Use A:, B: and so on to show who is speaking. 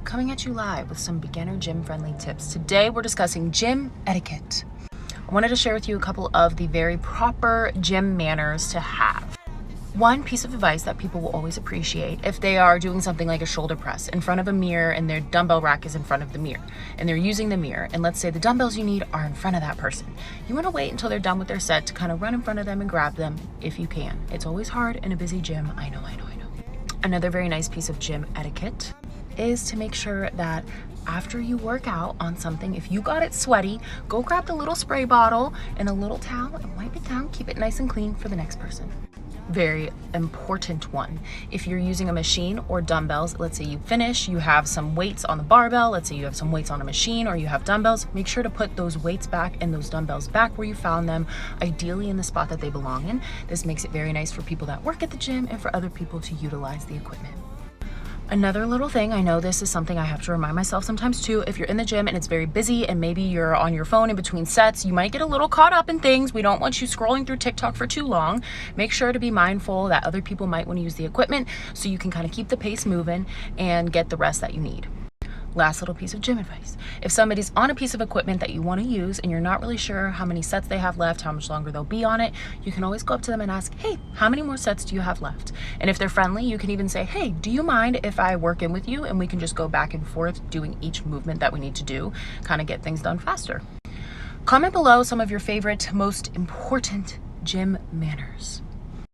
A: coming at you live with some beginner gym-friendly tips. Today we're discussing gym etiquette. I wanted to share with you a couple of the very proper gym manners to have. One piece of advice that people will always appreciate if they are doing something like a shoulder press in front of a mirror and their dumbbell rack is in front of the mirror and they're using the mirror, and let's say the dumbbells you need are in front of that person. You want to wait until they're done with their set to kind of run in front of them and grab them if you can. It's always hard in a busy gym. I know. Another very nice piece of gym etiquette is to make sure that after you work out on something, if you got it sweaty, go grab the little spray bottle and a little towel and wipe it down. Keep it nice and clean for the next person. Very important one. If you're using a machine or dumbbells, let's say you finish, you have some weights on the barbell, let's say you have some weights on a machine or you have dumbbells, make sure to put those weights back and those dumbbells back where you found them, ideally in the spot that they belong in. This makes it very nice for people that work at the gym and for other people to utilize the equipment. Another little thing, I know this is something I have to remind myself sometimes too, if you're in the gym and it's very busy and maybe you're on your phone in between sets, you might get a little caught up in things. We don't want you scrolling through TikTok for too long. Make sure to be mindful that other people might want to use the equipment so you can kind of keep the pace moving and get the rest that you need. Last little piece of gym advice. If somebody's on a piece of equipment that you want to use and you're not really sure how many sets they have left, how much longer they'll be on it, you can always go up to them and ask, hey, how many more sets do you have left? And if they're friendly, you can even say, hey, do you mind if I work in with you and we can just go back and forth doing each movement that we need to do, kind of get things done faster. Comment below some of your favorite, most important gym manners.